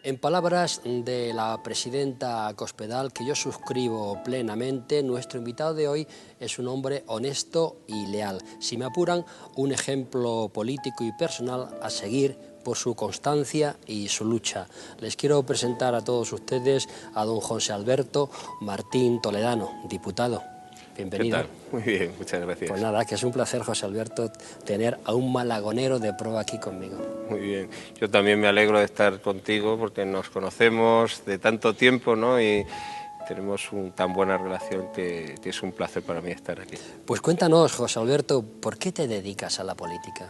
En palabras de la presidenta Cospedal, que yo suscribo plenamente, nuestro invitado de hoy es un hombre honesto y leal. Si me apuran, un ejemplo político y personal a seguir por su constancia y su lucha. Les quiero presentar a todos ustedes a don José Alberto Martín Toledano, diputado. Bienvenido. ¿Qué tal? Muy bien, muchas gracias. Pues nada, que es un placer, José Alberto, tener a un malagonero de prueba aquí conmigo. Muy bien. Yo también me alegro de estar contigo porque nos conocemos de tanto tiempo, ¿no? Y tenemos tan buena relación que es un placer para mí estar aquí. Pues cuéntanos, José Alberto, ¿por qué te dedicas a la política?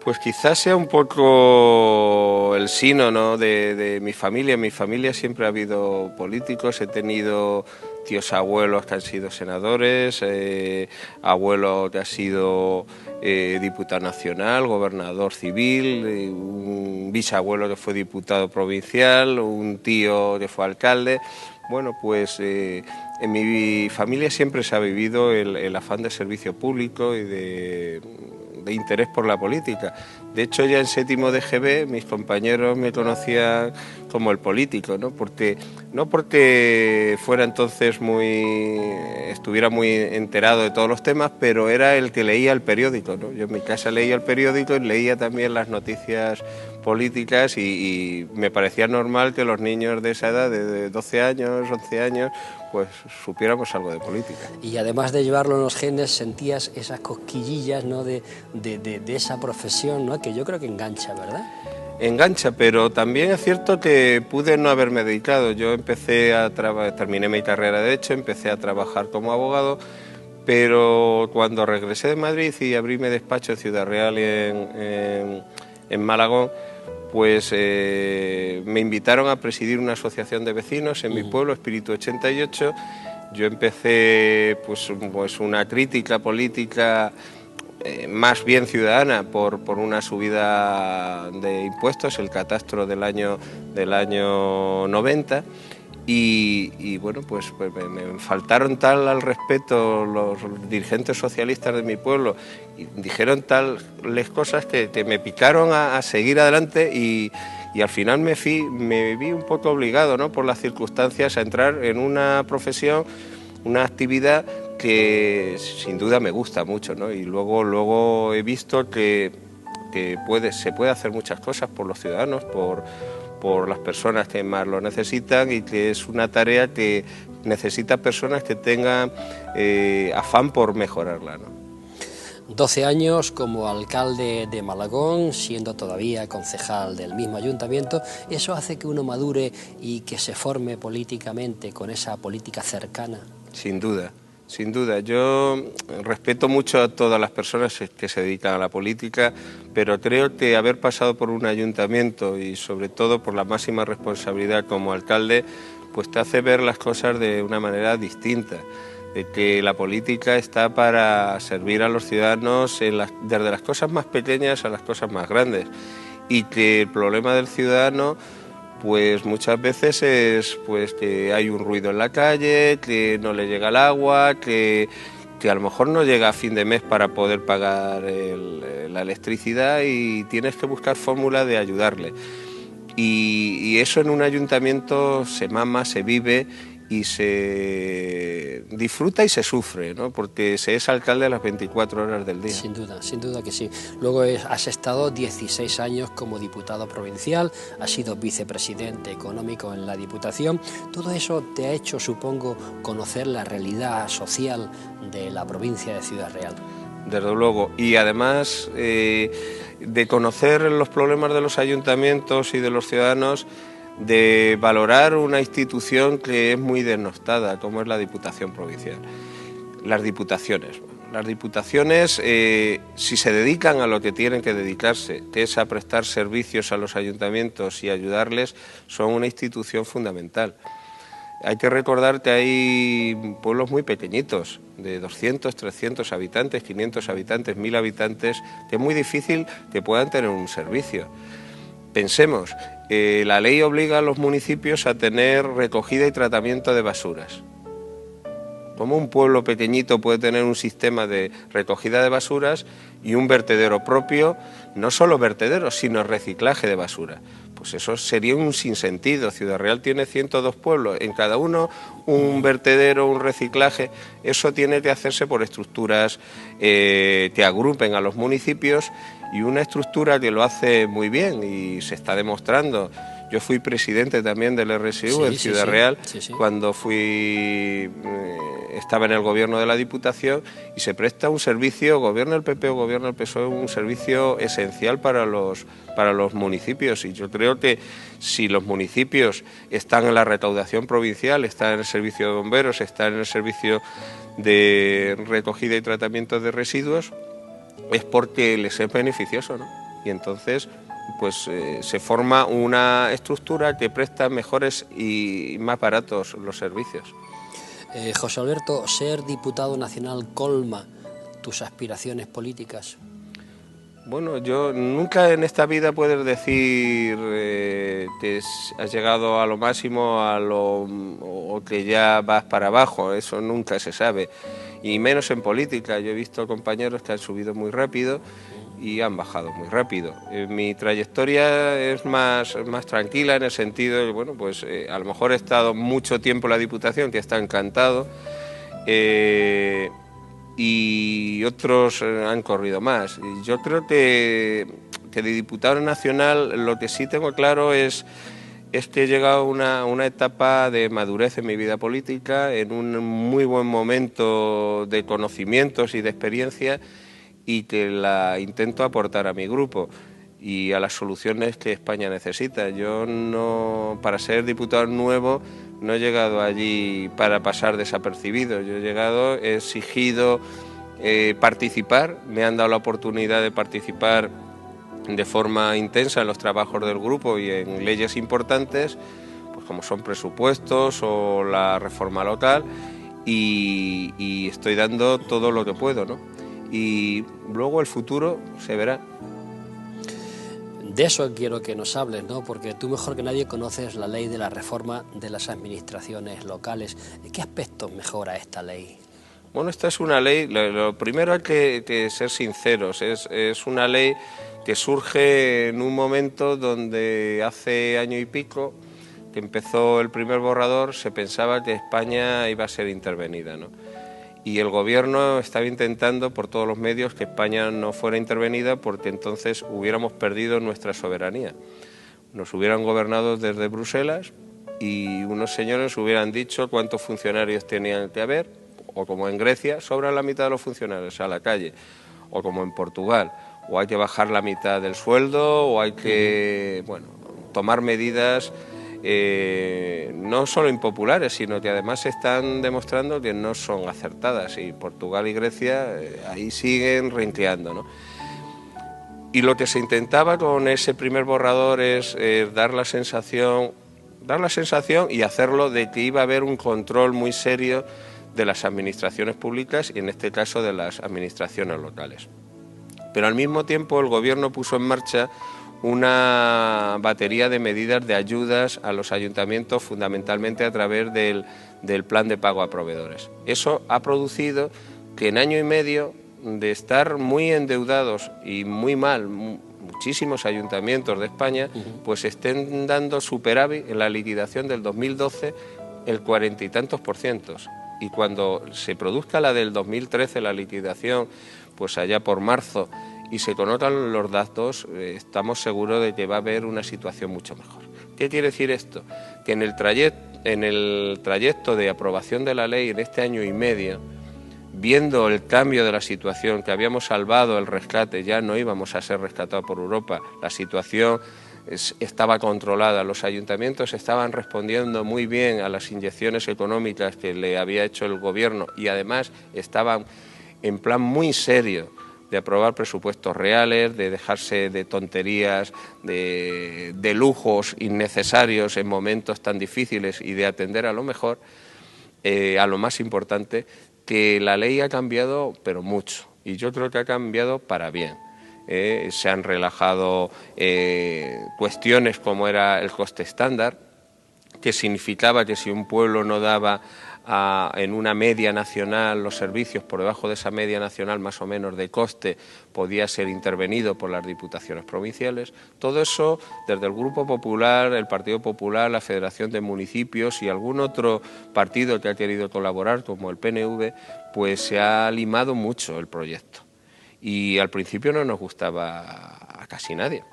Pues quizás sea un poco el sino, ¿no?, de mi familia. En mi familia siempre ha habido políticos, he tenido tíos abuelos que han sido senadores, abuelo que ha sido diputado nacional, gobernador civil, un bisabuelo que fue diputado provincial, un tío que fue alcalde. Bueno, pues en mi familia siempre se ha vivido el afán de servicio público y de interés por la política. De hecho, ya en séptimo de GB mis compañeros me conocían como el político, ¿no? No porque fuera entonces estuviera muy enterado de todos los temas, pero era el que leía el periódico, ¿no? Yo en mi casa leía el periódico y leía también las noticias políticas y me parecía normal que los niños de esa edad, de 12 años, 11 años, pues supiéramos algo de política. Y además de llevarlo en los genes, sentías esas cosquillillas, ¿no?, de esa profesión, ¿no?, que yo creo que engancha, ¿verdad? Engancha, pero también es cierto que pude no haberme dedicado. Yo terminé mi carrera de Derecho, empecé a trabajar como abogado, pero cuando regresé de Madrid y abrí mi despacho en Ciudad Real y en Malagón, pues me invitaron a presidir una asociación de vecinos en mi pueblo, Espíritu 88. Yo empecé pues una crítica política más bien ciudadana por una subida de impuestos, el catastro del año 90, y bueno, pues me faltaron tal al respeto los dirigentes socialistas de mi pueblo y dijeron tales cosas que me picaron a seguir adelante y al final me vi un poco obligado, ¿no?, por las circunstancias a entrar en una profesión, una actividad que sin duda me gusta mucho, ¿no? Y luego he visto que se puede hacer muchas cosas por los ciudadanos, por las personas que más lo necesitan, y que es una tarea que necesita personas que tengan afán por mejorarla, ¿no? 12 años como alcalde de Malagón, siendo todavía concejal del mismo ayuntamiento, eso hace que uno madure y que se forme políticamente con esa política cercana. Sin duda. Sin duda, yo respeto mucho a todas las personas que se dedican a la política, pero creo que haber pasado por un ayuntamiento y sobre todo por la máxima responsabilidad como alcalde, pues te hace ver las cosas de una manera distinta, de que la política está para servir a los ciudadanos desde las cosas más pequeñas a las cosas más grandes, y que el problema del ciudadano pues muchas veces es pues que hay un ruido en la calle, que no le llega el agua, que a lo mejor no llega a fin de mes para poder pagar la electricidad y tienes que buscar fórmulas de ayudarle. Y eso en un ayuntamiento se mama, se vive y se disfruta y se sufre, ¿no?, porque se es alcalde a las 24 horas del día. Sin duda que sí. Luego has estado 16 años como diputado provincial, has sido vicepresidente económico en la Diputación. Todo eso te ha hecho, supongo, conocer la realidad social de la provincia de Ciudad Real. Desde luego, y además de conocer los problemas de los ayuntamientos y de los ciudadanos, de valorar una institución que es muy denostada, como es la Diputación Provincial. Las diputaciones, si se dedican a lo que tienen que dedicarse, que es a prestar servicios a los ayuntamientos y ayudarles, son una institución fundamental. Hay que recordar que hay pueblos muy pequeñitos, de 200, 300 habitantes, 500 habitantes, 1000 habitantes, que es muy difícil que puedan tener un servicio. Pensemos, la ley obliga a los municipios a tener recogida y tratamiento de basuras. Como un pueblo pequeñito puede tener un sistema de recogida de basuras y un vertedero propio, no solo vertedero, sino reciclaje de basura. Pues eso sería un sinsentido. Ciudad Real tiene 102 pueblos, en cada uno un vertedero, un reciclaje. Eso tiene que hacerse por estructuras que agrupen a los municipios, y una estructura que lo hace muy bien y se está demostrando. Yo fui presidente también del RSU en Ciudad Real cuando estaba en el gobierno de la Diputación, y se presta un servicio, gobierno el PP o gobierno el PSOE, un servicio esencial para los municipios. Y yo creo que si los municipios están en la recaudación provincial, están en el servicio de bomberos, están en el servicio de recogida y tratamiento de residuos, es porque les es beneficioso, ¿no? Y entonces pues se forma una estructura que presta mejores y más baratos los servicios. José Alberto, ¿ser diputado nacional colma tus aspiraciones políticas? Bueno, yo nunca en esta vida puedes decir que has llegado a lo máximo o que ya vas para abajo, eso nunca se sabe, y menos en política. Yo he visto compañeros que han subido muy rápido y han bajado muy rápido. Mi trayectoria es más tranquila, en el sentido de, bueno, pues a lo mejor he estado mucho tiempo en la Diputación, que está encantado, y otros han corrido más. Y yo creo que de diputado nacional lo que sí tengo claro es que he llegado a una etapa de madurez en mi vida política, en un muy buen momento de conocimientos y de experiencia, y que la intento aportar a mi grupo y a las soluciones que España necesita. Yo no, para ser diputado nuevo, no he llegado allí para pasar desapercibido. Yo he llegado, he exigido participar, me han dado la oportunidad de participar de forma intensa en los trabajos del grupo y en leyes importantes, pues como son presupuestos o la reforma local, y estoy dando todo lo que puedo, ¿no? Y luego el futuro se verá. De eso quiero que nos hables, ¿no? Porque tú mejor que nadie conoces la ley de la reforma de las administraciones locales. ¿Qué aspectos mejora esta ley? Bueno, esta es una ley, lo primero hay que ser sinceros, es una ley que surge en un momento donde hace año y pico que empezó el primer borrador, se pensaba que España iba a ser intervenida, ¿no? Y el gobierno estaba intentando por todos los medios que España no fuera intervenida, porque entonces hubiéramos perdido nuestra soberanía. Nos hubieran gobernado desde Bruselas y unos señores hubieran dicho cuántos funcionarios tenían que haber, o como en Grecia, sobran la mitad de los funcionarios a la calle, o como en Portugal, o hay que bajar la mitad del sueldo, o hay que, bueno, tomar medidas no solo impopulares, sino que además se están demostrando que no son acertadas, y Portugal y Grecia ahí siguen renqueando, ¿no? Y lo que se intentaba con ese primer borrador es dar la sensación y hacerlo de que iba a haber un control muy serio de las administraciones públicas, y en este caso de las administraciones locales. Pero al mismo tiempo el gobierno puso en marcha una batería de medidas de ayudas a los ayuntamientos, fundamentalmente a través del plan de pago a proveedores. Eso ha producido que en año y medio de estar muy endeudados y muy mal, muchísimos ayuntamientos de España, pues estén dando superávit en la liquidación del 2012 el 40 y tantos %. Y cuando se produzca la del 2013, la liquidación, pues allá por marzo, y se conozcan los datos, estamos seguros de que va a haber una situación mucho mejor. ¿Qué quiere decir esto? Que en el trayecto de aprobación de la ley en este año y medio, viendo el cambio de la situación, que habíamos salvado el rescate, ya no íbamos a ser rescatados por Europa, la situación estaba controlada, los ayuntamientos estaban respondiendo muy bien a las inyecciones económicas que le había hecho el gobierno, y además estaban en plan muy serio de aprobar presupuestos reales, de dejarse de tonterías, de lujos innecesarios en momentos tan difíciles, y de atender a lo mejor, a lo más importante, que la ley ha cambiado, pero mucho, y yo creo que ha cambiado para bien. Se han relajado cuestiones como era el coste estándar, que significaba que si un pueblo no daba en una media nacional, los servicios por debajo de esa media nacional más o menos de coste, podía ser intervenido por las diputaciones provinciales. Todo eso, desde el Grupo Popular, el Partido Popular, la Federación de Municipios y algún otro partido que ha querido colaborar, como el PNV, pues se ha limado mucho el proyecto. Y al principio no nos gustaba a casi nadie,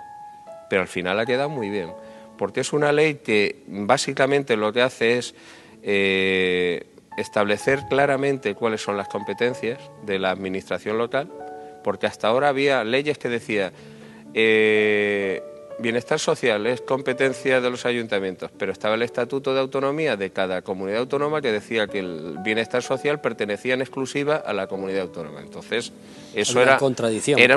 pero al final ha quedado muy bien, porque es una ley que básicamente lo que hace es establecer claramente cuáles son las competencias de la administración local, porque hasta ahora había leyes que decían bienestar social es competencia de los ayuntamientos, pero estaba el Estatuto de Autonomía de cada comunidad autónoma que decía que el bienestar social pertenecía en exclusiva a la comunidad autónoma. Entonces, eso era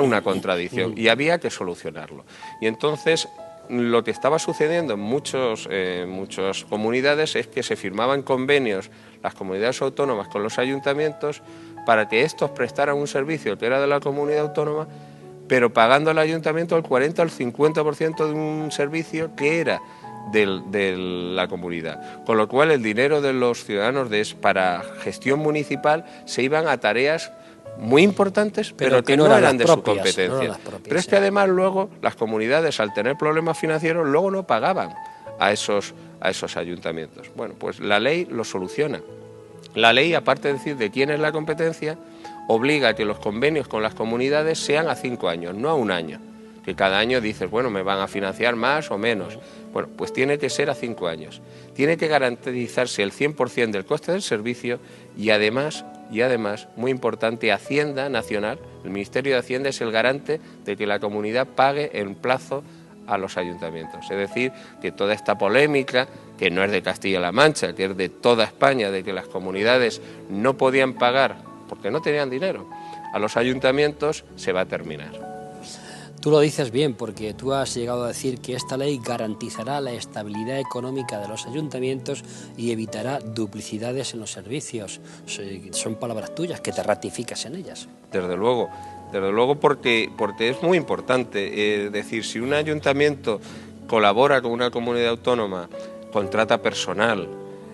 una contradicción y había que solucionarlo. Y entonces, lo que estaba sucediendo en muchas comunidades es que se firmaban convenios las comunidades autónomas con los ayuntamientos para que estos prestaran un servicio que era de la comunidad autónoma, pero pagando al ayuntamiento el 40 o el 50% de un servicio que era de la comunidad. Con lo cual el dinero de los ciudadanos para gestión municipal se iban a tareas muy importantes, pero que no eran de su competencia. Pero es que además luego las comunidades, al tener problemas financieros, luego no pagaban a esos ayuntamientos. Bueno, pues la ley lo soluciona. La ley, aparte de decir de quién es la competencia, obliga a que los convenios con las comunidades sean a 5 años, no a 1 año. Que cada año dices, bueno, me van a financiar más o menos. Bueno, pues tiene que ser a 5 años. Tiene que garantizarse el 100% del coste del servicio y además, muy importante, Hacienda Nacional, el Ministerio de Hacienda es el garante de que la comunidad pague en plazo a los ayuntamientos. Es decir, que toda esta polémica, que no es de Castilla-La Mancha, que es de toda España, de que las comunidades no podían pagar porque no tenían dinero a los ayuntamientos, se va a terminar. Tú lo dices bien, porque tú has llegado a decir que esta ley garantizará la estabilidad económica de los ayuntamientos y evitará duplicidades en los servicios. Son palabras tuyas, que te ratificas en ellas. Desde luego porque es muy importante. Decir, si un ayuntamiento colabora con una comunidad autónoma, contrata personal,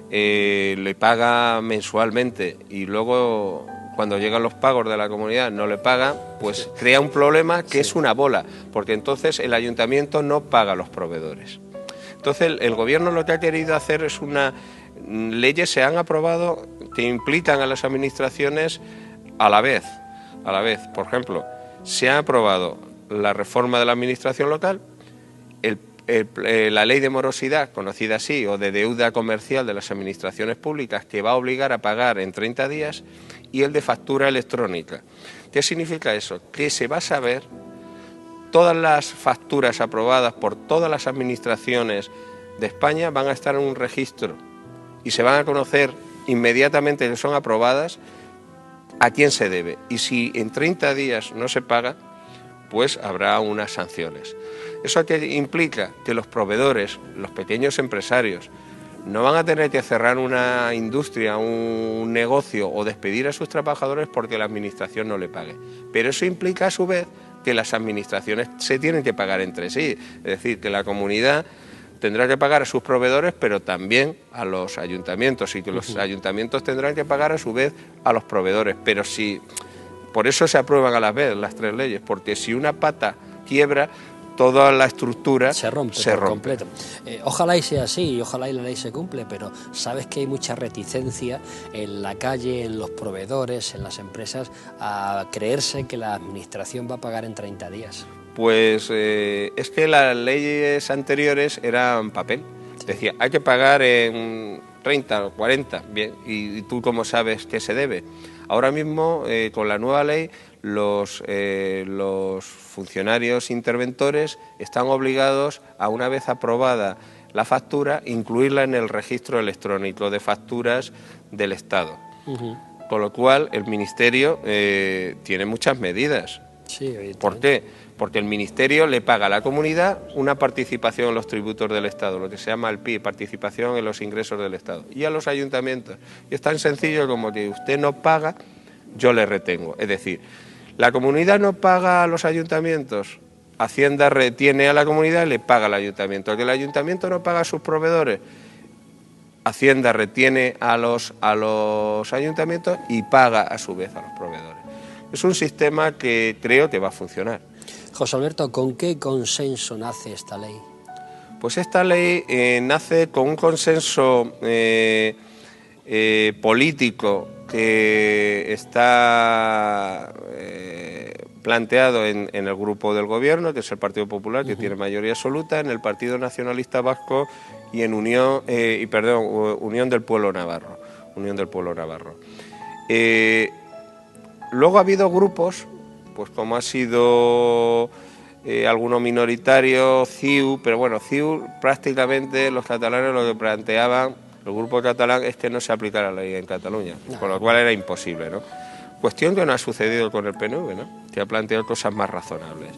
le paga mensualmente y luego, cuando llegan los pagos de la comunidad, no le pagan, pues crea un problema que es una bola, porque entonces el ayuntamiento no paga a los proveedores. Entonces el gobierno lo que ha querido hacer es leyes se han aprobado que implican a las administraciones a la vez. Por ejemplo, se ha aprobado la reforma de la administración local, la ley de morosidad, conocida así, o de deuda comercial de las administraciones públicas, que va a obligar a pagar en 30 días, y el de factura electrónica. ¿Qué significa eso? Que se va a saber todas las facturas aprobadas por todas las administraciones de España, van a estar en un registro y se van a conocer inmediatamente que son aprobadas a quién se debe. Y si en 30 días no se paga, pues habrá unas sanciones. Eso implica que los proveedores, los pequeños empresarios, no van a tener que cerrar una industria, un negocio o despedir a sus trabajadores porque la administración no le pague. Pero eso implica a su vez que las administraciones se tienen que pagar entre sí. Es decir, que la comunidad tendrá que pagar a sus proveedores, pero también a los ayuntamientos, y que los ayuntamientos tendrán que pagar a su vez a los proveedores. Pero por eso se aprueban a la vez las 3 leyes, porque si una pata quiebra, toda la estructura se rompe. Completo. Ojalá y sea así, y ojalá y la ley se cumple, pero sabes que hay mucha reticencia en la calle, en los proveedores, en las empresas, a creerse que la administración va a pagar en 30 días. Pues es que las leyes anteriores eran papel. Sí. Decía, hay que pagar en 30 o 40, bien, y tú cómo sabes que se debe. Ahora mismo, con la nueva ley, los funcionarios interventores están obligados a, una vez aprobada la factura, incluirla en el registro electrónico de facturas del Estado. Con lo cual el Ministerio tiene muchas medidas. Sí, ¿por qué? Porque el Ministerio le paga a la comunidad una participación en los tributos del Estado, lo que se llama el PIB, participación en los ingresos del Estado, y a los ayuntamientos. Y es tan sencillo como que usted no paga, yo le retengo. Es decir, la comunidad no paga a los ayuntamientos, Hacienda retiene a la comunidad y le paga al ayuntamiento. Que el ayuntamiento no paga a sus proveedores, Hacienda retiene a los ayuntamientos y paga a su vez a los proveedores. Es un sistema que creo que va a funcionar. José Alberto, ¿con qué consenso nace esta ley? Pues esta ley nace con un consenso político que está planteado en el grupo del gobierno, que es el Partido Popular, que tiene mayoría absoluta, en el Partido Nacionalista Vasco y en Unión del Pueblo Navarro. Luego ha habido grupos, pues como ha sido alguno minoritario, CiU, pero bueno, CiU prácticamente los catalanes lo que planteaban, el grupo catalán, es que no se aplica la ley en Cataluña, con lo cual era imposible, ¿no? Cuestión que no ha sucedido con el PNV, ¿no? Que ha planteado cosas más razonables.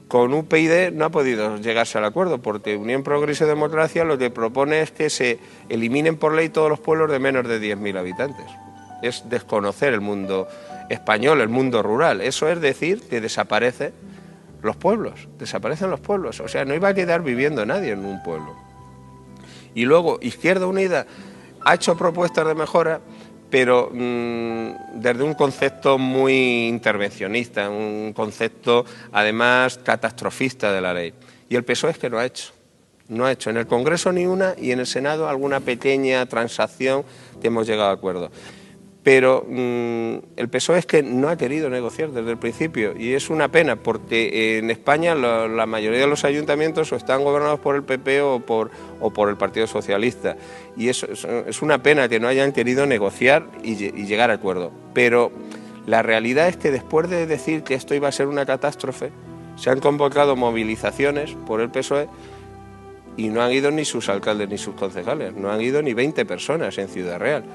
Con UPyD no ha podido llegarse al acuerdo, porque Unión Progreso y Democracia lo que propone es que se eliminen por ley todos los pueblos de menos de 10.000 habitantes. Es desconocer el mundo español, el mundo rural. Eso es decir que desaparecen los pueblos. O sea, no iba a quedar viviendo nadie en un pueblo. Y luego Izquierda Unida ha hecho propuestas de mejora, pero desde un concepto muy intervencionista, un concepto además catastrofista de la ley. Y el PSOE es que no ha hecho en el Congreso ni una, y en el Senado alguna pequeña transacción que hemos llegado a acuerdo. Pero el PSOE es que no ha querido negociar desde el principio, y es una pena, porque en España la mayoría de los ayuntamientos o están gobernados por el PP o por el Partido Socialista, y eso es una pena que no hayan querido negociar y llegar a acuerdo. Pero la realidad es que después de decir que esto iba a ser una catástrofe, se han convocado movilizaciones por el PSOE y no han ido ni sus alcaldes ni sus concejales, no han ido ni 20 personas en Ciudad Real.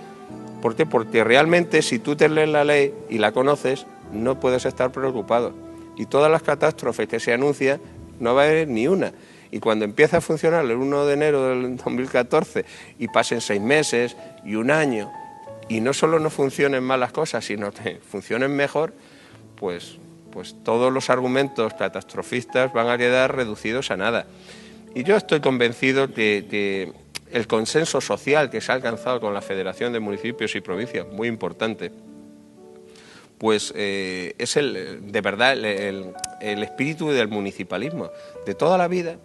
¿Por qué? Porque realmente si tú te lees la ley y la conoces, no puedes estar preocupado. Y todas las catástrofes que se anuncian, no va a haber ni una. Y cuando empieza a funcionar el 1 de enero del 2014 y pasen 6 meses y un año, y no solo no funcionen mal las cosas, sino que funcionen mejor, pues todos los argumentos catastrofistas van a quedar reducidos a nada. Y yo estoy convencido que el consenso social que se ha alcanzado con la Federación de Municipios y Provincias, muy importante, pues es de verdad el espíritu del municipalismo de toda la vida.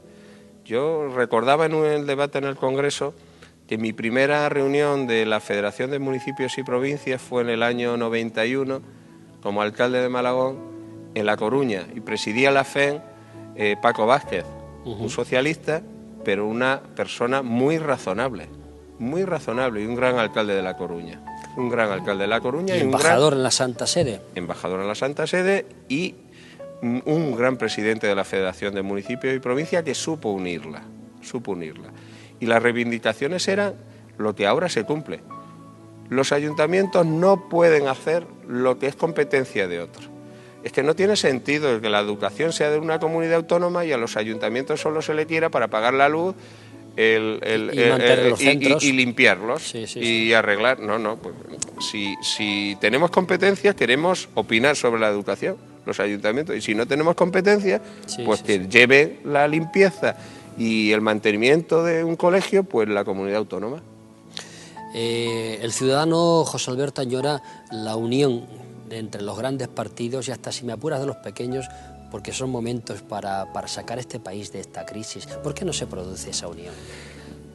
Yo recordaba en el debate en el Congreso que mi primera reunión de la Federación de Municipios y Provincias fue en el año 91 como alcalde de Malagón en La Coruña, y presidía la FEN Paco Vázquez, un socialista, pero una persona muy razonable y un gran alcalde de La Coruña. Y embajador en la Santa Sede. Embajador en la Santa Sede y un gran presidente de la Federación de Municipios y Provincias que supo unirla. Y las reivindicaciones eran lo que ahora se cumple. Los ayuntamientos no pueden hacer lo que es competencia de otros. Es que no tiene sentido que la educación sea de una comunidad autónoma y a los ayuntamientos solo se le quiera para pagar la luz y limpiarlos y arreglar. No, pues, si tenemos competencias queremos opinar sobre la educación, los ayuntamientos, y si no tenemos competencias, que lleve la limpieza y el mantenimiento de un colegio, pues la comunidad autónoma. El ciudadano José Alberto añora la unión entre los grandes partidos y hasta, si me apuras, de los pequeños, porque son momentos para sacar este país de esta crisis. ¿Por qué no se produce esa unión?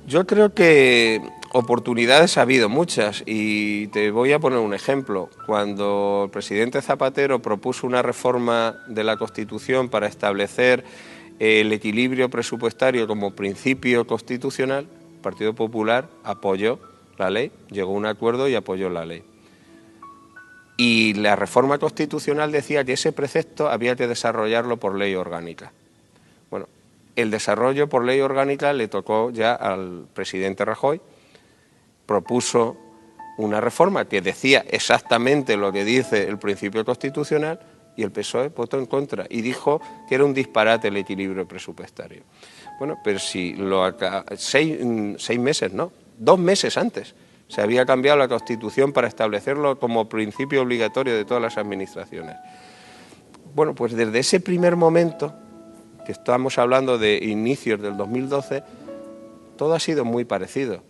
Yo creo que oportunidades ha habido muchas, y te voy a poner un ejemplo. Cuando el presidente Zapatero propuso una reforma de la Constitución para establecer el equilibrio presupuestario como principio constitucional, el Partido Popular apoyó la ley, llegó a un acuerdo y apoyó la ley. Y la reforma constitucional decía que ese precepto había que desarrollarlo por ley orgánica. Bueno, el desarrollo por ley orgánica le tocó ya al presidente Rajoy. Propuso una reforma que decía exactamente lo que dice el principio constitucional, y el PSOE votó en contra y dijo que era un disparate el equilibrio presupuestario. Bueno, pero si 6 meses, no, 2 meses antes se había cambiado la Constitución para establecerlo como principio obligatorio de todas las administraciones. Bueno, pues desde ese primer momento, que estamos hablando de inicios del 2012, todo ha sido muy parecido.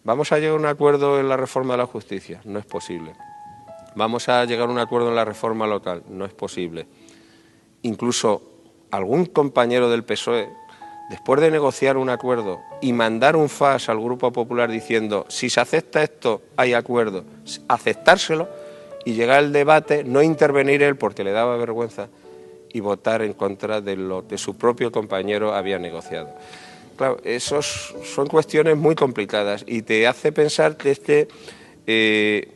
¿Vamos a llegar a un acuerdo en la reforma de la justicia? No es posible. ¿Vamos a llegar a un acuerdo en la reforma local? No es posible. Incluso algún compañero del PSOE, después de negociar un acuerdo y mandar un fax al Grupo Popular diciendo si se acepta esto, hay acuerdo, aceptárselo y llegar al debate, no intervenir él porque le daba vergüenza y votar en contra de lo que su propio compañero había negociado. Claro, esos son cuestiones muy complicadas y te hace pensar que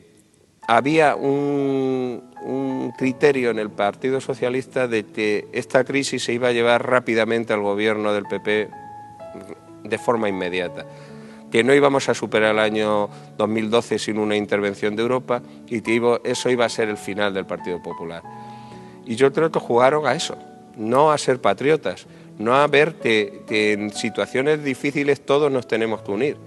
había un criterio en el Partido Socialista de que esta crisis se iba a llevar rápidamente al gobierno del PP de forma inmediata, que no íbamos a superar el año 2012 sin una intervención de Europa y que eso iba a ser el final del Partido Popular. Y yo creo que jugaron a eso, no a ser patriotas, no a ver que en situaciones difíciles todos nos tenemos que unir.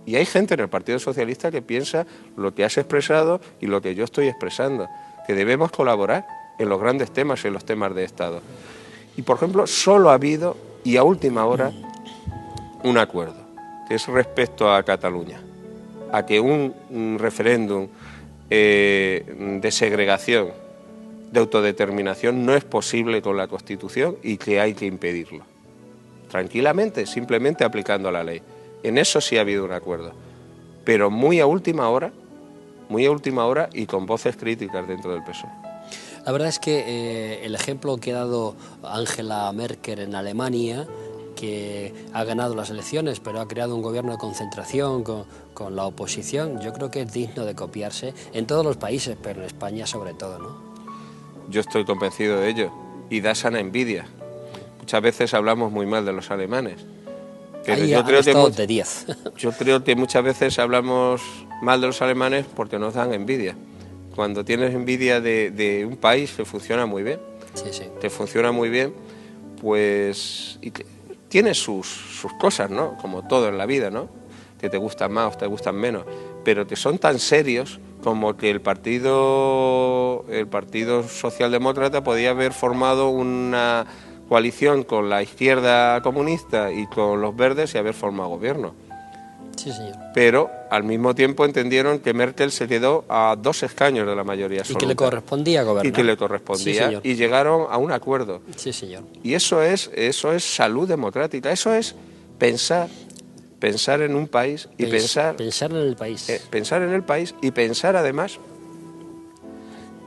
Y hay gente en el Partido Socialista que piensa lo que has expresado y lo que yo estoy expresando, que debemos colaborar en los grandes temas, en los temas de Estado. Y, por ejemplo, solo ha habido, y a última hora, un acuerdo, que es respecto a Cataluña, a que un referéndum de segregación, de autodeterminación, no es posible con la Constitución y que hay que impedirlo. Tranquilamente, simplemente aplicando la ley. En eso sí ha habido un acuerdo, pero muy a última hora y con voces críticas dentro del PSOE. La verdad es que el ejemplo que ha dado Angela Merkel en Alemania, que ha ganado las elecciones, pero ha creado un gobierno de concentración con la oposición, yo creo que es digno de copiarse en todos los países, pero en España sobre todo, ¿no? Yo estoy convencido de ello y da sana envidia. Muchas veces hablamos muy mal de los alemanes. Pero yo creo que muchas veces hablamos mal de los alemanes porque nos dan envidia. Cuando tienes envidia de un país que funciona muy bien, que funciona muy bien, pues y que tiene sus cosas, ¿no? Como todo en la vida, ¿no? Que te gustan más o te gustan menos, pero que son tan serios como que el Partido Socialdemócrata podía haber formado una coalición con la izquierda comunista y con los verdes y haber formado gobierno. Sí, señor. Pero al mismo tiempo entendieron que Merkel se quedó a 2 escaños de la mayoría absoluta. Y que le correspondía gobernar. Y que le correspondía, sí, y llegaron a un acuerdo. Sí, señor. Y eso es salud democrática, eso es pensar en un país y pensar en el país. Pensar en el país y pensar además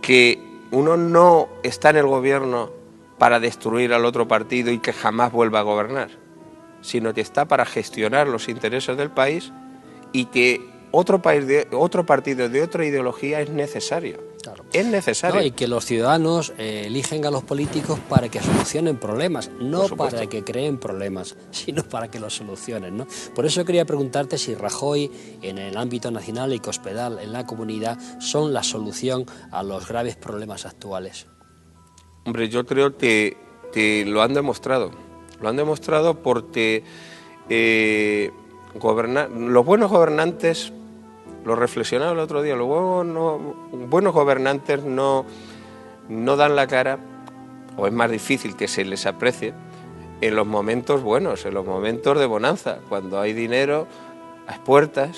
que uno no está en el gobierno para destruir al otro partido y que jamás vuelva a gobernar, sino que está para gestionar los intereses del país y que otro partido de otra ideología es necesario. Claro. Es necesario. No, y que los ciudadanos eligen a los políticos para que solucionen problemas, no para que creen problemas, sino para que los solucionen, ¿no? Por eso quería preguntarte si Rajoy, en el ámbito nacional, y Cospedal, en la comunidad, son la solución a los graves problemas actuales. Hombre, yo creo que lo han demostrado. Lo han demostrado porque los buenos gobernantes, lo reflexionaba el otro día, los buenos gobernantes no dan la cara, o es más difícil que se les aprecie, en los momentos buenos, en los momentos de bonanza, cuando hay dinero a expuertas,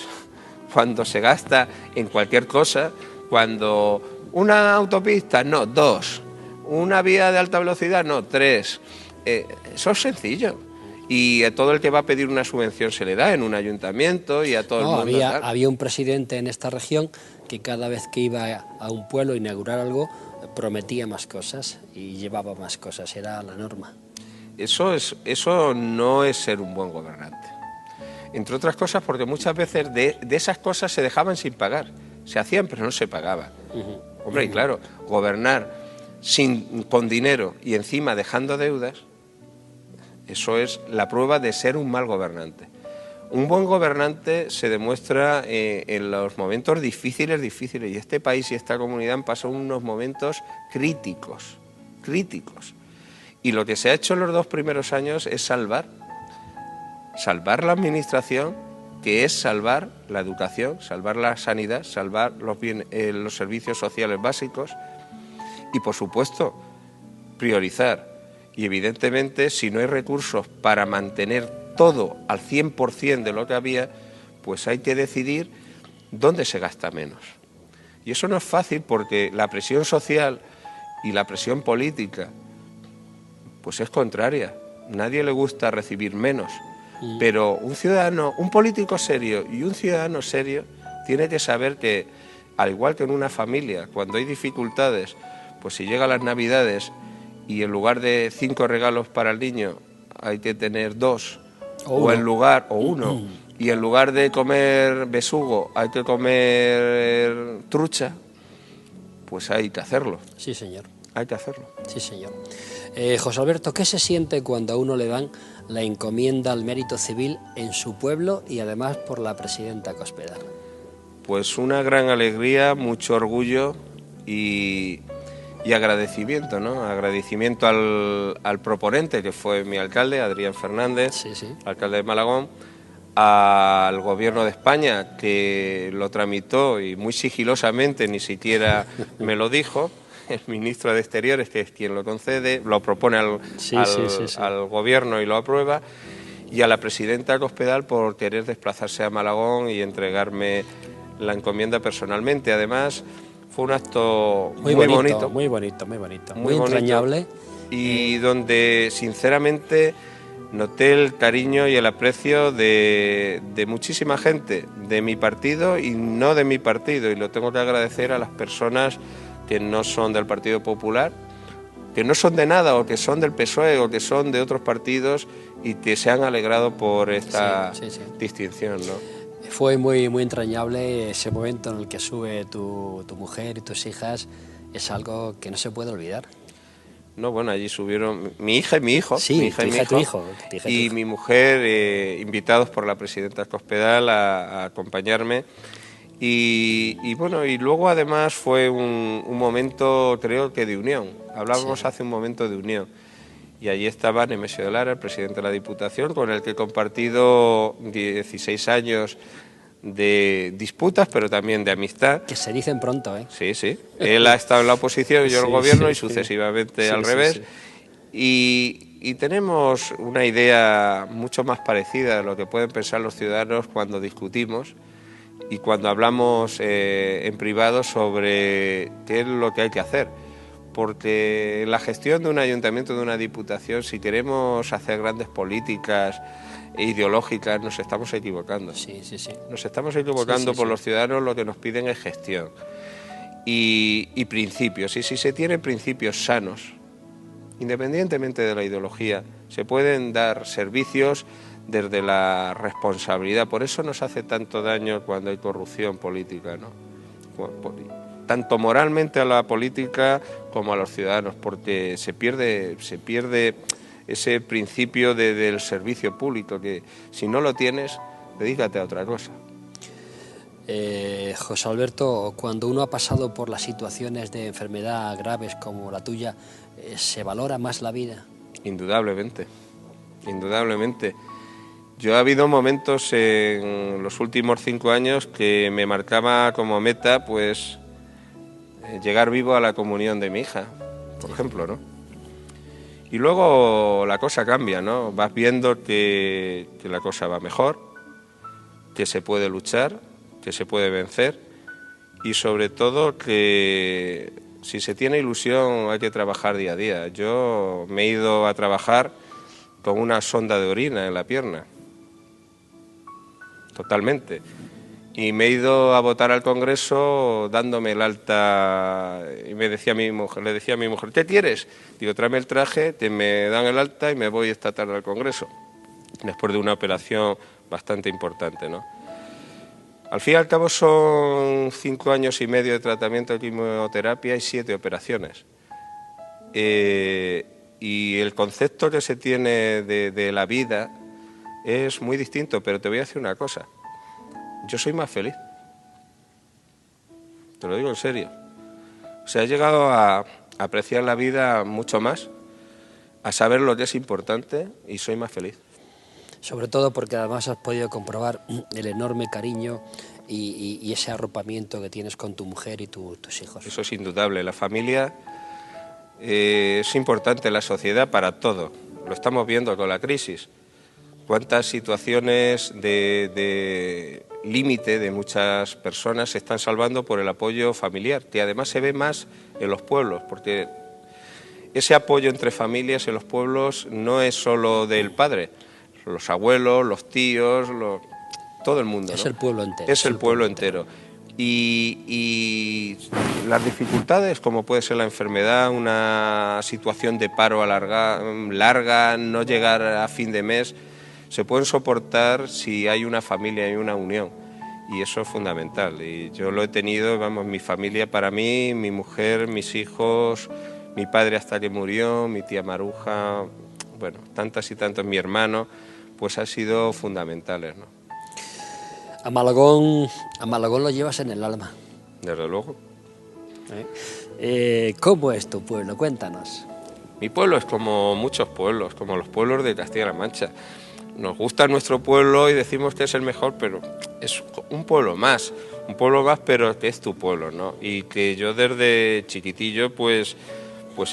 cuando se gasta en cualquier cosa, cuando una autopista, no, 2, una vía de alta velocidad, no, 3. Eso es sencillo. Y a todo el que va a pedir una subvención se le da en un ayuntamiento y a todo el mundo. Había un presidente en esta región que cada vez que iba a un pueblo a inaugurar algo prometía más cosas y llevaba más cosas, era la norma. Eso no es ser un buen gobernante. Entre otras cosas porque muchas veces de esas cosas se dejaban sin pagar. Se hacían pero no se pagaban. Hombre, y claro, gobernar con dinero y encima dejando deudas, eso es la prueba de ser un mal gobernante. Un buen gobernante se demuestra en los momentos difíciles, y este país y esta comunidad han pasado unos momentos críticos. Y lo que se ha hecho en los 2 primeros años es salvar la administración, que es salvar la educación, salvar la sanidad, salvar los servicios sociales básicos y, por supuesto, priorizar. Y evidentemente, si no hay recursos para mantener todo al 100% de lo que había, pues hay que decidir dónde se gasta menos. Y eso no es fácil porque la presión social y la presión política pues es contraria. Nadie le gusta recibir menos, pero un ciudadano, un político serio y un ciudadano serio tiene que saber que, al igual que en una familia, cuando hay dificultades, pues si llegan las Navidades y en lugar de 5 regalos para el niño hay que tener 2, o uno, y en lugar de comer besugo hay que comer trucha, pues hay que hacerlo. Sí, señor. Hay que hacerlo. Sí, señor. José Alberto, ¿qué se siente cuando a uno le dan la encomienda al mérito civil en su pueblo y además por la presidenta Cospedal? Pues una gran alegría, mucho orgullo y agradecimiento, ¿no? Agradecimiento al proponente, que fue mi alcalde, Adrián Fernández, sí, sí, alcalde de Malagón, al Gobierno de España, que lo tramitó y muy sigilosamente, ni siquiera me lo dijo, el ministro de Exteriores, que es quien lo concede, lo propone al Gobierno y lo aprueba, y a la presidenta Cospedal por querer desplazarse a Malagón y entregarme la encomienda personalmente. Además, fue un acto muy bonito. Muy entrañable. Y donde, sinceramente, noté el cariño y el aprecio de muchísima gente, de mi partido y no de mi partido. Y lo tengo que agradecer a las personas que no son del Partido Popular, que no son de nada, o que son del PSOE, o que son de otros partidos, y que se han alegrado por esta distinción, ¿no? Fue muy entrañable ese momento en el que sube tu mujer y tus hijas. Es algo que no se puede olvidar. No, bueno, allí subieron mi hija y mi hijo. Sí, mi hija tu hijo. Y mi mujer, invitados por la presidenta Cospedal a acompañarme. Y bueno, y luego además fue un momento, creo que de unión. Hablábamos hace un momento de unión. Y allí estaba Nemesio de Lara, el presidente de la Diputación, con el que he compartido 16 años de disputas, pero también de amistad. Que se dicen pronto, ¿eh? Sí, sí. Él ha estado en la oposición y yo en el gobierno, y sucesivamente al revés. Y tenemos una idea mucho más parecida de lo que pueden pensar los ciudadanos cuando discutimos y cuando hablamos en privado sobre qué es lo que hay que hacer. Porque en la gestión de un ayuntamiento, de una diputación, si queremos hacer grandes políticas ideológicas, nos estamos equivocando. Sí. Nos estamos equivocando por los ciudadanos, lo que nos piden es gestión y principios. Y si se tienen principios sanos, independientemente de la ideología, se pueden dar servicios desde la responsabilidad. Por eso nos hace tanto daño cuando hay corrupción política, ¿no? Tanto moralmente a la política como a los ciudadanos, porque se pierde ese principio del servicio público, que si no lo tienes, dedícate a otra cosa. José Alberto, cuando uno ha pasado por las situaciones de enfermedad graves como la tuya, ¿se valora más la vida? Indudablemente. Yo ha habido momentos en los últimos 5 años que me marcaba como meta, pues, llegar vivo a la comunión de mi hija, por ejemplo, ¿no? Y luego la cosa cambia, ¿no? Vas viendo que la cosa va mejor, que se puede luchar, que se puede vencer, y sobre todo que si se tiene ilusión hay que trabajar día a día. Yo me he ido a trabajar con una sonda de orina en la pierna, totalmente. Y me he ido a votar al Congreso dándome el alta, y le decía a mi mujer, ¿qué quieres? Digo, tráeme el traje, que me dan el alta y me voy esta tarde al Congreso, después de una operación bastante importante, ¿no? Al fin y al cabo son 5 años y medio de tratamiento de quimioterapia y 7 operaciones. Y el concepto que se tiene de la vida es muy distinto, pero te voy a decir una cosa. Yo soy más feliz. Te lo digo en serio. O sea, he llegado a apreciar la vida mucho más, a saber lo que es importante, y soy más feliz. Sobre todo porque además has podido comprobar el enorme cariño y ese arropamiento que tienes con tu mujer y tus hijos. Eso es indudable. La familia es importante en la sociedad para todo. Lo estamos viendo con la crisis. cuántas situaciones de límite de muchas personas se están salvando por el apoyo familiar, que además se ve más en los pueblos, porque ese apoyo entre familias en los pueblos no es solo del padre, los abuelos, los tíos, todo el mundo, ¿no? Es el pueblo entero. Es el pueblo entero. Y las dificultades, como puede ser la enfermedad, una situación de paro larga, no llegar a fin de mes, se pueden soportar si hay una familia y una unión. Y eso es fundamental. Y yo lo he tenido, vamos, mi familia para mí, mi mujer, mis hijos, mi padre hasta que murió, mi tía Maruja, bueno, tantas y tantos, mi hermano, pues han sido fundamentales, ¿no? A Malagón lo llevas en el alma. Desde luego. ¿Cómo es tu pueblo? Cuéntanos. Mi pueblo es como muchos pueblos, como los pueblos de Castilla-La Mancha. Nos gusta nuestro pueblo y decimos que es el mejor, pero es un pueblo más, pero que es tu pueblo, ¿no? Y que yo desde chiquitillo pues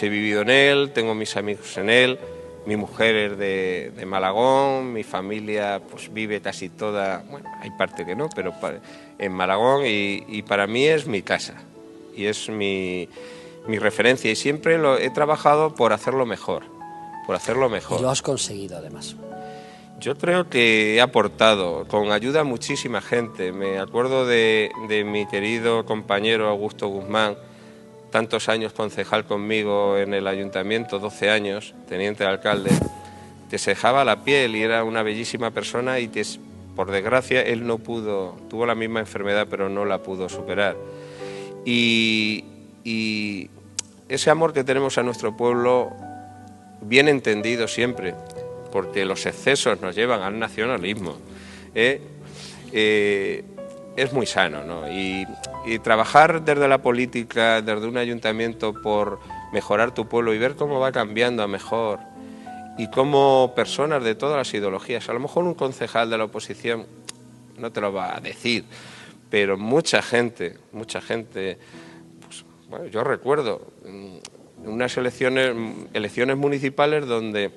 he vivido en él, tengo mis amigos en él. Mi mujer es de Malagón, mi familia pues vive casi toda, bueno, hay parte que no, pero en Malagón y para mí es mi casa y es mi referencia y siempre he trabajado por hacerlo mejor, Y lo has conseguido además. Yo creo que he aportado, con ayuda a muchísima gente. Me acuerdo de mi querido compañero Augusto Guzmán, tantos años concejal conmigo en el ayuntamiento, 12 años, teniente de alcalde, te se dejaba la piel y era una bellísima persona y que, por desgracia, él no pudo, tuvo la misma enfermedad pero no la pudo superar. Y ese amor que tenemos a nuestro pueblo, bien entendido siempre, porque los excesos nos llevan al nacionalismo, es muy sano, ¿no? Y trabajar desde la política, desde un ayuntamiento por mejorar tu pueblo y ver cómo va cambiando a mejor y cómo personas de todas las ideologías, a lo mejor un concejal de la oposición no te lo va a decir, pero mucha gente, pues, bueno, yo recuerdo unas elecciones municipales donde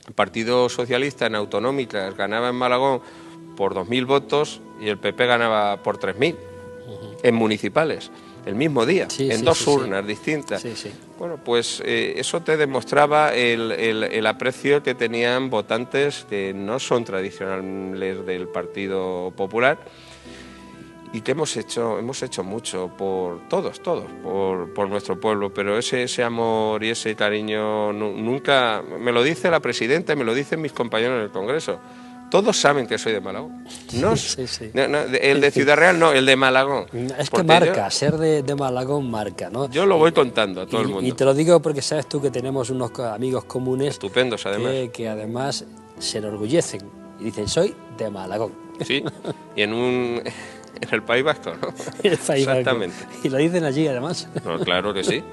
el Partido Socialista en autonómicas ganaba en Malagón por 2.000 votos y el PP ganaba por 3.000 en municipales, el mismo día, en dos urnas distintas. Bueno, pues eso te demostraba el aprecio que tenían votantes que no son tradicionales del Partido Popular y que hemos hecho mucho por todos, por nuestro pueblo, pero ese amor y ese cariño nunca, me lo dice la presidenta y me lo dicen mis compañeros en el Congreso. Todos saben que soy de Malagón. No, el de Ciudad Real no, el de Malagón. Es que marca, ser de Malagón marca, ¿no? Yo lo voy contando a todo el mundo. Y te lo digo porque sabes tú que tenemos unos amigos comunes estupendos, además. Que además se enorgullecen y dicen, soy de Malagón. Sí, y en el País Vasco, ¿no? El País Exactamente. Vasco. Y lo dicen allí, además. No, claro que sí.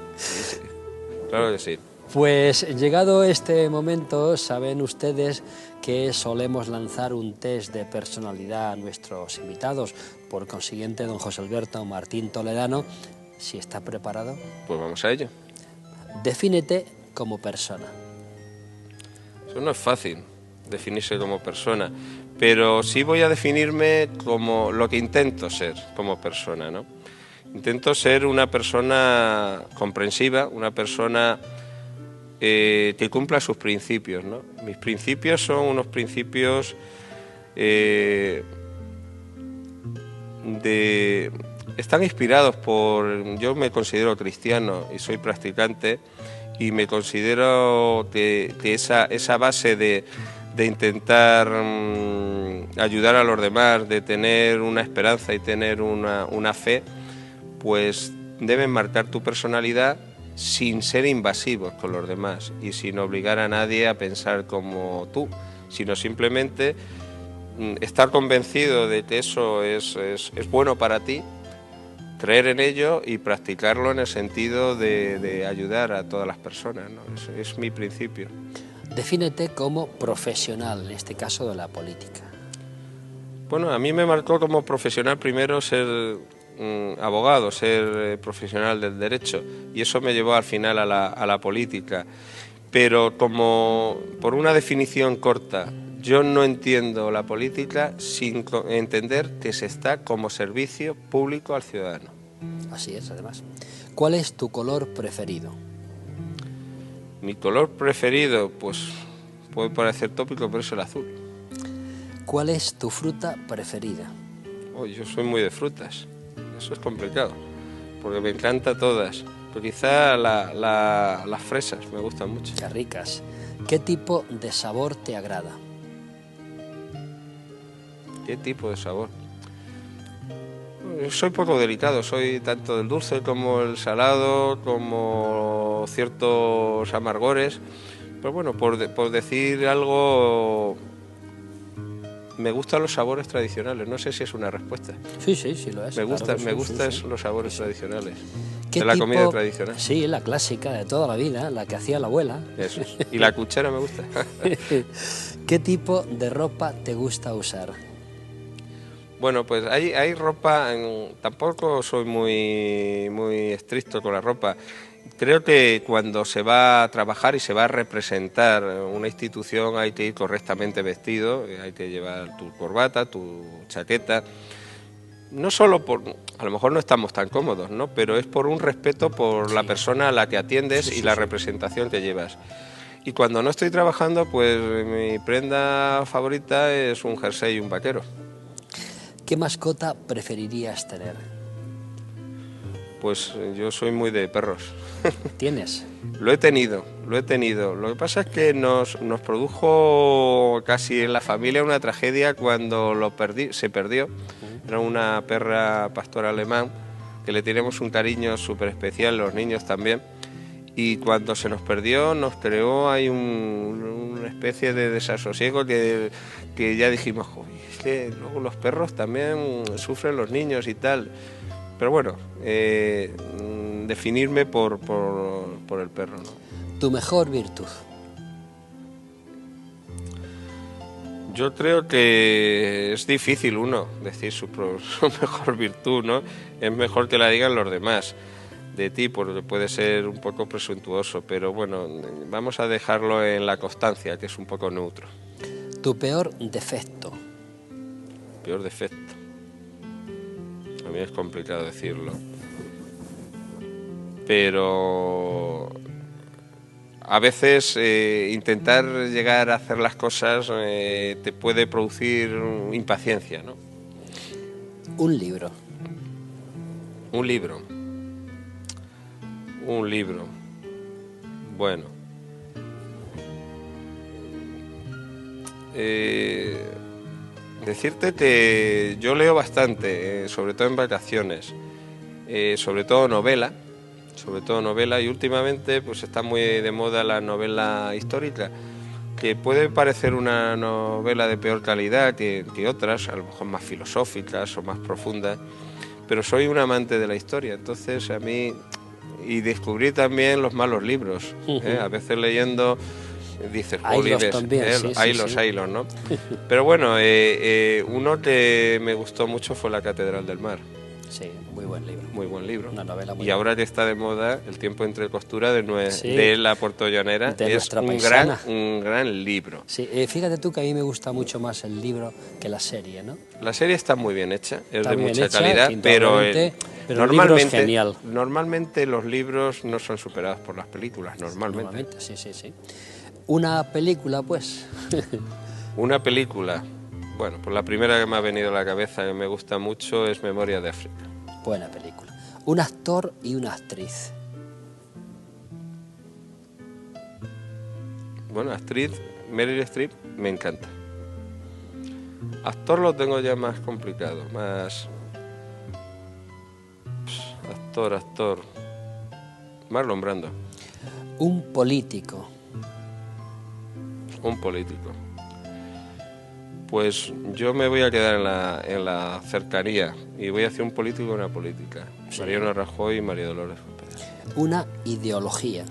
Claro que sí. Pues llegado este momento, saben ustedes que solemos lanzar un test de personalidad a nuestros invitados. Por consiguiente, don José Alberto Martín Toledano, si está preparado. Pues vamos a ello. Defínete como persona. Eso no es fácil, definirse como persona, pero sí voy a definirme como lo que intento ser como persona, ¿no? Intento ser una persona comprensiva, una persona que cumpla sus principios, ¿no? Mis principios son unos principios están inspirados por... Yo me considero cristiano y soy practicante y me considero que esa base de intentar ayudar a los demás, de tener una esperanza y tener una fe, pues deben marcar tu personalidad sin ser invasivos con los demás y sin obligar a nadie a pensar como tú, sino simplemente estar convencido de que eso es bueno para ti, creer en ello y practicarlo en el sentido de ayudar a todas las personas, ¿no? Es mi principio. Defínete como profesional, en este caso de la política. Bueno, a mí me marcó como profesional primero ser abogado, ser profesional del derecho, y eso me llevó al final a la política. Pero como por una definición corta, yo no entiendo la política sin entender que se está como servicio público al ciudadano. Así es, además. ¿Cuál es tu color preferido? Mi color preferido, pues puede parecer tópico, pero es el azul. ¿Cuál es tu fruta preferida? Oh, yo soy muy de frutas, eso es complicado, porque me encantan todas, pero quizá las fresas me gustan mucho. Qué ricas. ¿Qué tipo de sabor te agrada? ¿Qué tipo de sabor? Soy poco delicado, soy tanto del dulce como el salado, como ciertos amargores, pero bueno, por decir algo, me gustan los sabores tradicionales, no sé si es una respuesta. Sí, sí, sí lo es. Me gustan sí. los sabores tradicionales, ¿Qué de la tipo? comida tradicional. Sí, la clásica de toda la vida, la que hacía la abuela. Eso es. Y la cuchara me gusta. ¿Qué tipo de ropa te gusta usar? Bueno, pues hay ropa, tampoco soy muy estricto con la ropa. Creo que cuando se va a trabajar y se va a representar una institución hay que ir correctamente vestido, hay que llevar tu corbata, tu chaqueta. No solo a lo mejor no estamos tan cómodos, ¿no? Pero es por un respeto por la persona a la que atiendes y la representación que llevas. Y cuando no estoy trabajando, pues mi prenda favorita es un jersey y un vaquero. ¿Qué mascota preferirías tener? Pues yo soy muy de perros. ¿Tienes? Lo he tenido. Lo que pasa es que nos produjo casi en la familia una tragedia cuando se perdió. Era una perra pastor alemán que le tenemos un cariño súper especial, los niños también. Y cuando se nos perdió nos creó ahí una especie de desasosiego que ya dijimos, es que luego los perros también sufren los niños y tal. Pero bueno, definirme por el perro, ¿no? ¿Tu mejor virtud? Yo creo que es difícil uno decir su mejor virtud, ¿no? Es mejor que la digan los demás de ti, porque puede ser un poco presuntuoso, pero bueno, vamos a dejarlo en la constancia, que es un poco neutro. ¿Tu peor defecto? Peor defecto. A mí es complicado decirlo. Pero a veces intentar llegar a hacer las cosas te puede producir impaciencia, ¿no? Un libro. Un libro. Bueno. Decirte que yo leo bastante, sobre todo en vacaciones, sobre todo novela, y últimamente pues está muy de moda la novela histórica, que puede parecer una novela de peor calidad que otras, a lo mejor más filosóficas o más profundas, pero soy un amante de la historia, entonces a mí, y descubrí también los malos libros, a veces leyendo dices, Haylos también, haylos, ¿no? Pero bueno, uno que me gustó mucho fue La Catedral del Mar. Sí, muy buen libro. Muy buen libro. Una novela muy y ahora que está de moda, El tiempo entre costura de la puertorllanera, es un gran libro. Sí, fíjate tú que a mí me gusta mucho más el libro que la serie, ¿no? La serie está muy bien hecha, es está de mucha calidad, pero normalmente, genial. Normalmente los libros no son superados por las películas, normalmente. Sí. Una película, pues. Una película. Bueno, pues la primera que me ha venido a la cabeza que me gusta mucho es Memoria de África. Buena película. Un actor y una actriz. Bueno, actriz, Meryl Streep, me encanta. Actor lo tengo ya más complicado, más... Actor. Marlon Brando. Un político. Pues yo me voy a quedar en la cercanía y voy a hacer un político y una política. Sí. Mariano Rajoy y María Dolores Pérez. Una ideología.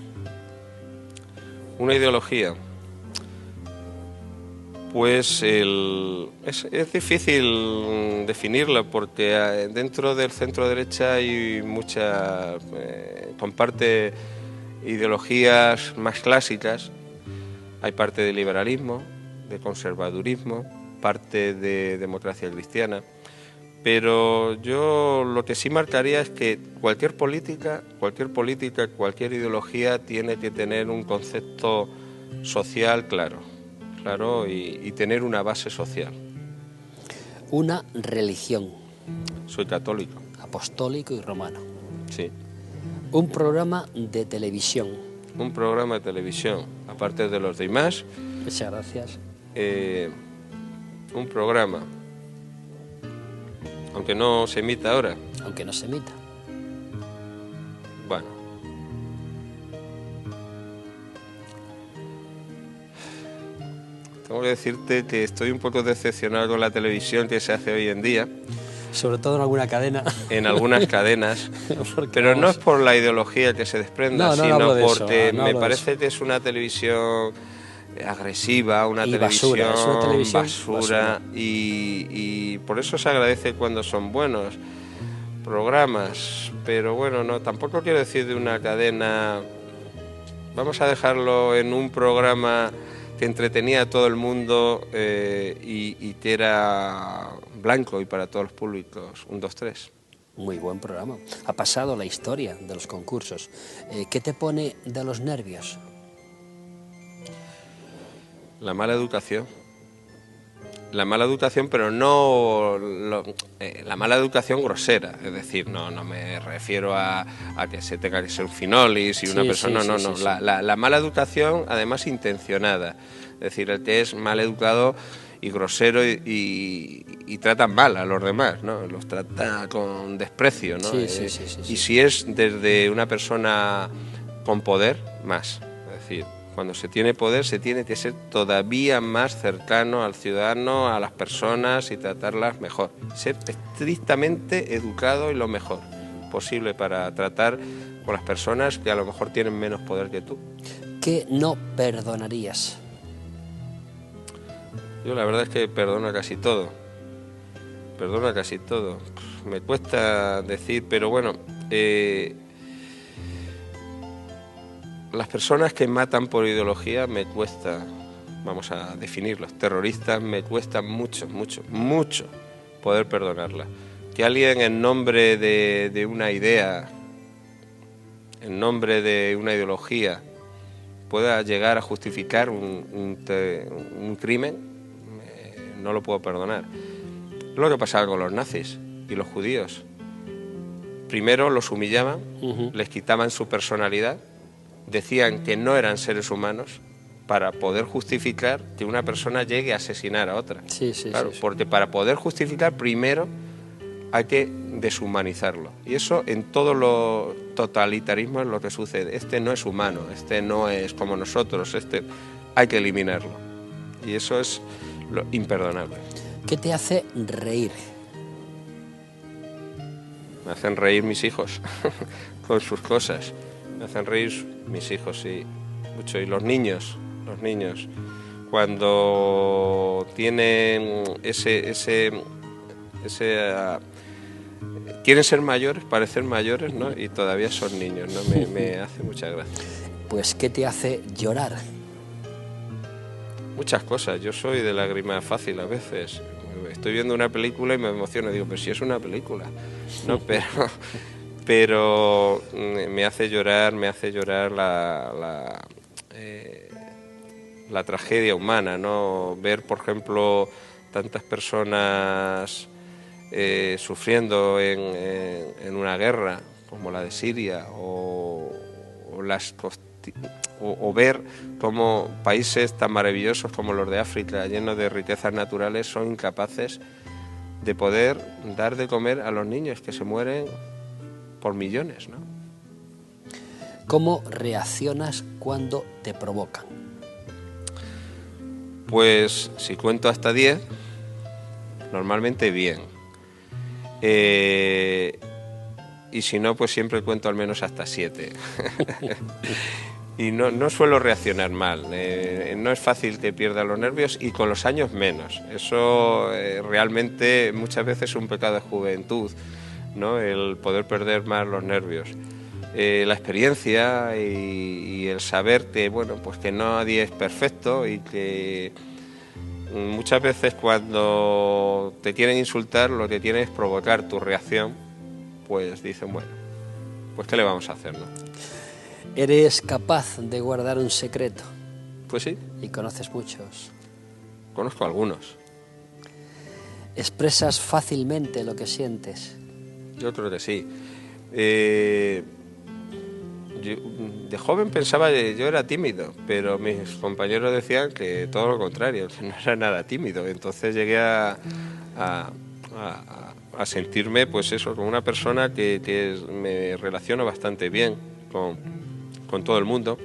Una ideología. Pues es difícil definirla porque dentro del centro derecha hay mucha... comparte ideologías más clásicas, hay parte del liberalismo, de conservadurismo, parte de democracia cristiana. Pero yo lo que sí marcaría es que cualquier política, cualquier ideología tiene que tener un concepto social claro y tener una base social. Una religión. Soy católico. Apostólico y romano. Sí. Un programa de televisión. Un programa de televisión, aparte de los demás. Muchas gracias. Un programa, aunque no se emita ahora. Aunque no se emita. Bueno. Tengo que decirte que estoy un poco decepcionado con la televisión que se hace hoy en día. Sobre todo en alguna cadena. En algunas cadenas. Pero no es por la ideología que se desprenda, sino porque me parece que es una televisión agresiva, una televisión basura. Y por eso se agradece cuando son buenos programas. Pero bueno, no, tampoco quiero decir de una cadena. Vamos a dejarlo en un programa que entretenía a todo el mundo y que era blanco y para todos los públicos. 1, 2, 3. Muy buen programa. Ha pasado la historia de los concursos. ¿Qué te pone de los nervios? La mala educación. La mala educación, pero no la mala educación grosera. Es decir, no me refiero a que se tenga que ser un finolis y una persona. No. La mala educación, además, intencionada. Es decir, el que es mal educado y grosero y trata mal a los demás, ¿no? Los trata con desprecio, ¿no? Sí. Y si es desde una persona con poder, más. Es decir, cuando se tiene poder se tiene que ser todavía más cercano al ciudadano, a las personas y tratarlas mejor. Ser estrictamente educado y lo mejor posible para tratar con las personas que a lo mejor tienen menos poder que tú. ¿Qué no perdonarías? Yo la verdad es que perdono casi todo. Me cuesta decir, pero bueno, las personas que matan por ideología me cuesta, vamos a definirlos, terroristas, me cuesta mucho poder perdonarlas. Que alguien en nombre de una idea, en nombre de una ideología, pueda llegar a justificar un crimen, no lo puedo perdonar. Es lo que pasaba con los nazis y los judíos. Primero los humillaban, les quitaban su personalidad, decían que no eran seres humanos para poder justificar que una persona llegue a asesinar a otra. Claro, porque para poder justificar primero hay que deshumanizarlo. Y eso en todos los totalitarismos es lo que sucede. Este no es humano, este no es como nosotros, este hay que eliminarlo. Y eso es lo imperdonable. ¿Qué te hace reír? Me hacen reír mis hijos con sus cosas. Me hacen reír mis hijos, sí, mucho. Y los niños, cuando tienen quieren ser mayores, parecer mayores, ¿no? Y todavía son niños, ¿no? Me hace mucha gracia. Pues, ¿qué te hace llorar? Muchas cosas. Yo soy de lágrima fácil a veces. Estoy viendo una película y me emociono. Digo, pero si es una película, ¿no? Pero me hace llorar la tragedia humana, ¿no? Ver, por ejemplo, tantas personas sufriendo en una guerra como la de Siria o ver cómo países tan maravillosos como los de África, llenos de riquezas naturales, son incapaces de poder dar de comer a los niños que se mueren por millones, ¿no? ¿Cómo reaccionas cuando te provocan? Pues si cuento hasta 10, normalmente bien. Y si no, pues siempre cuento al menos hasta 7. Y no suelo reaccionar mal. No es fácil que pierda los nervios y con los años menos. Eso realmente muchas veces es un pecado de juventud, ¿no? El poder perder más los nervios. La experiencia y el saber que, bueno, pues que nadie es perfecto y que muchas veces cuando te quieren insultar, lo que tienen es provocar tu reacción, pues dicen, bueno, pues ¿qué le vamos a hacer, no? ¿Eres capaz de guardar un secreto? Pues sí. Y conoces muchos. Conozco algunos. ¿Expresas fácilmente lo que sientes? Yo creo que sí. Yo, de joven pensaba que yo era tímido, pero mis compañeros decían que todo lo contrario, que no era nada tímido. Entonces llegué a sentirme, pues eso, como una persona que me relaciono bastante bien con todo el mundo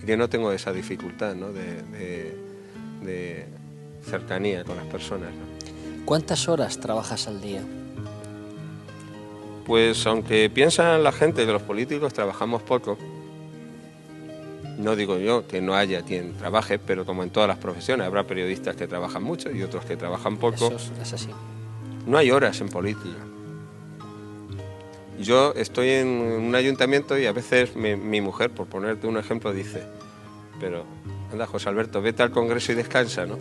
y que no tengo esa dificultad, ¿no?, de cercanía con las personas, ¿no? ¿Cuántas horas trabajas al día? Pues aunque piensan la gente que los políticos trabajamos poco, no digo yo que no haya quien trabaje, pero como en todas las profesiones habrá periodistas que trabajan mucho y otros que trabajan poco. Eso es así. No hay horas en política. Yo estoy en un ayuntamiento y a veces mi mujer, por ponerte un ejemplo, dice, pero anda, José Alberto, vete al Congreso y descansa, ¿no?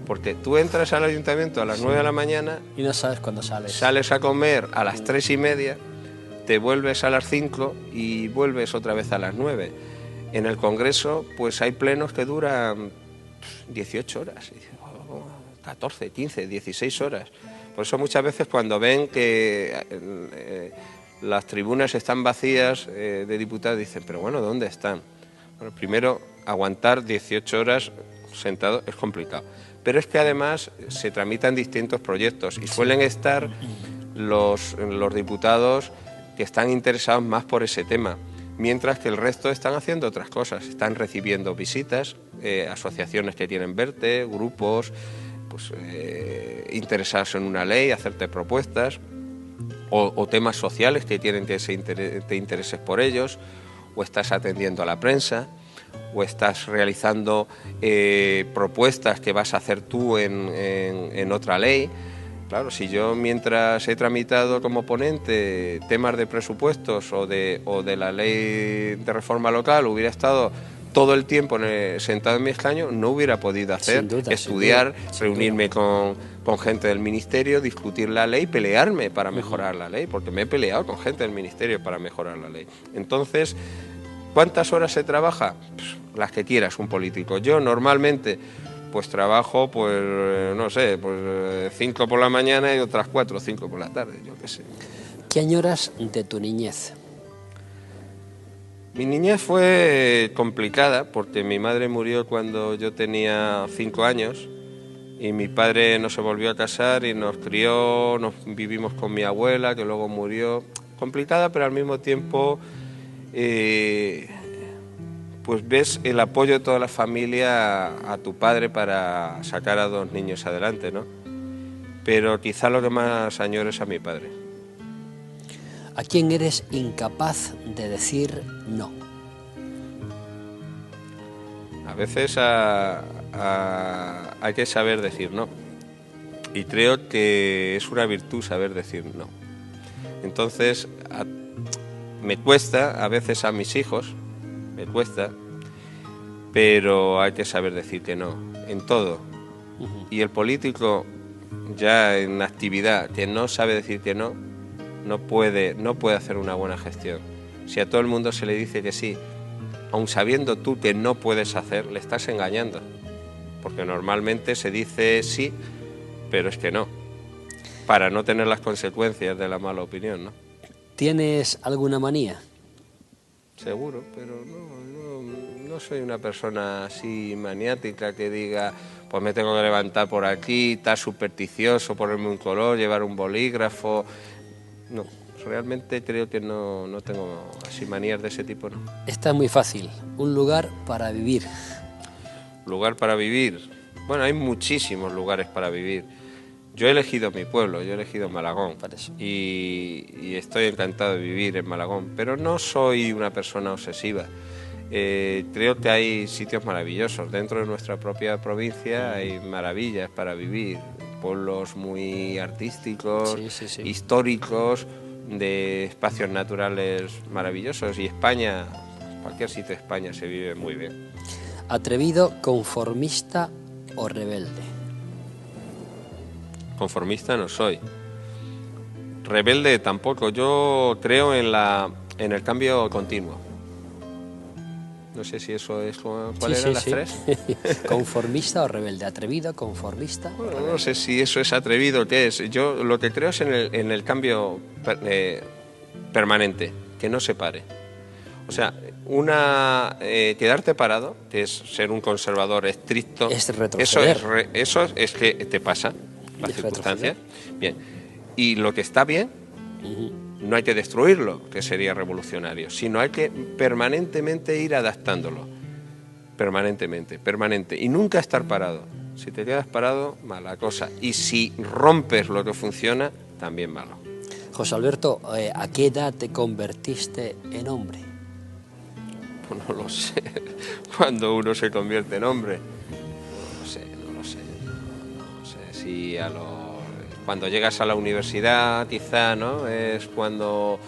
Porque tú entras al ayuntamiento a las 9 de la mañana y no sabes cuándo sales. Sales a comer a las 3:30, te vuelves a las 5 y vuelves otra vez a las 9. En el Congreso, pues hay plenos que duran 18 horas, 14, 15, 16 horas. Por eso muchas veces cuando ven que las tribunas están vacías de diputados dicen, pero bueno, ¿dónde están? Bueno, primero, aguantar 18 horas sentado es complicado. Pero es que además se tramitan distintos proyectos y suelen estar los diputados que están interesados más por ese tema, mientras que el resto están haciendo otras cosas, están recibiendo visitas, asociaciones que quieren verte, grupos pues, interesados en una ley, hacerte propuestas, o temas sociales que quieren que te intereses por ellos, o estás atendiendo a la prensa, o estás realizando propuestas que vas a hacer tú en otra ley. Claro, si yo mientras he tramitado como ponente temas de presupuestos o de la ley de reforma local hubiera estado todo el tiempo sentado en mi escaño, no hubiera podido hacer, estudiar, reunirme con gente del ministerio, discutir la ley, pelearme para mejorar la ley, porque me he peleado con gente del ministerio para mejorar la ley. Entonces, ¿cuántas horas se trabaja? Pues, las que quieras un político. Yo normalmente pues trabajo, pues no sé, pues 5 por la mañana y otras 4 o 5 por la tarde, yo qué sé. ¿Qué añoras de tu niñez? Mi niñez fue complicada porque mi madre murió cuando yo tenía 5 años y mi padre no se volvió a casar y nos crió, vivimos con mi abuela que luego murió. Complicada, pero al mismo tiempo pues ves el apoyo de toda la familia a tu padre para sacar a 2 niños adelante, ¿no? Pero quizá lo que más añoro es a mi padre. ¿A quién eres incapaz de decir no? A veces hay que saber decir no. Y creo que es una virtud saber decir no. Entonces, me cuesta a veces a mis hijos, me cuesta, pero hay que saber decir que no, en todo. Y el político, ya en actividad, que no sabe decir que no, no puede hacer una buena gestión. Si a todo el mundo se le dice que sí, aun sabiendo tú que no puedes hacer, le estás engañando. Porque normalmente se dice sí, pero es que no, para no tener las consecuencias de la mala opinión, ¿no? ¿Tienes alguna manía? Seguro, pero no soy una persona así maniática que diga, pues me tengo que levantar por aquí, estar supersticioso, ponerme un color, llevar un bolígrafo. No, realmente creo que no tengo así manías de ese tipo, ¿no? Esta es muy fácil. Un lugar para vivir. ¿Lugar para vivir? Bueno, hay muchísimos lugares para vivir. Yo he elegido mi pueblo, yo he elegido Malagón y estoy encantado de vivir en Malagón, pero no soy una persona obsesiva. Creo que hay sitios maravillosos. Dentro de nuestra propia provincia hay maravillas para vivir, pueblos muy artísticos, sí. Históricos, de espacios naturales maravillosos, y España, cualquier sitio de España se vive muy bien. Atrevido, conformista o rebelde? Conformista no soy. Rebelde tampoco. Yo creo en el cambio continuo. No sé si eso es... ¿Cuáles eran las tres? ¿Conformista o rebelde? ¿Atrevido, conformista? Bueno, no sé si eso es atrevido o qué es. Yo lo que creo es en el cambio permanente, que no se pare. O sea, quedarte parado, que es ser un conservador estricto... Es retroceder. Eso es que te pasa, las circunstancias. Bien. Y lo que está bien... No hay que destruirlo, que sería revolucionario, sino hay que permanentemente ir adaptándolo. Permanente. Y nunca estar parado. Si te quedas parado, mala cosa. Y si rompes lo que funciona, también malo. José Alberto, ¿a qué edad te convertiste en hombre? Pues no lo sé. Cuando uno se convierte en hombre. No lo sé. Si cuando llegas a la universidad, quizá, ¿no? Es cuando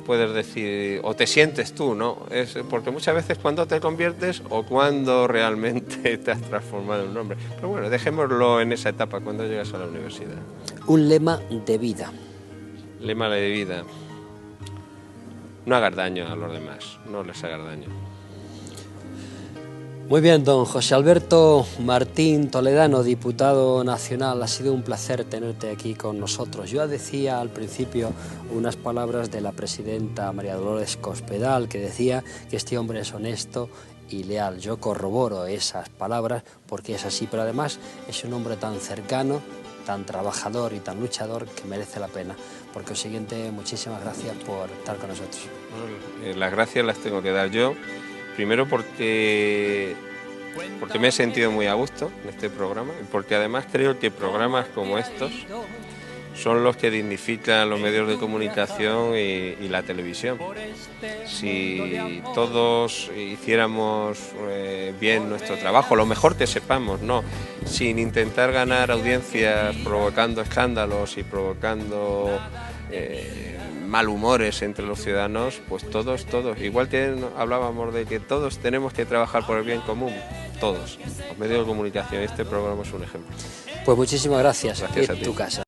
puedes decir, o te sientes tú, ¿no? Porque muchas veces cuando te conviertes o cuando realmente te has transformado en un hombre. Pero bueno, dejémoslo en esa etapa, cuando llegas a la universidad. Un lema de vida. Lema de vida. No hagas daño a los demás, no les hagas daño. Muy bien, don José Alberto Martín Toledano, diputado nacional, ha sido un placer tenerte aquí con nosotros. Yo decía al principio unas palabras de la presidenta María Dolores Cospedal, que decía que este hombre es honesto y leal. Yo corroboro esas palabras porque es así, pero además es un hombre tan cercano, tan trabajador y tan luchador que merece la pena. Por consiguiente, muchísimas gracias por estar con nosotros. Bueno, las gracias las tengo que dar yo. Primero porque me he sentido muy a gusto en este programa y porque además creo que programas como estos son los que dignifican los medios de comunicación y la televisión. Si todos hiciéramos bien nuestro trabajo, lo mejor que sepamos, ¿no? Sin intentar ganar audiencias provocando escándalos y provocando malhumores entre los ciudadanos, pues todos, igual que hablábamos de que todos tenemos que trabajar por el bien común, todos, los medios de comunicación, este programa es un ejemplo. Pues muchísimas gracias. Gracias a ti. Tu casa.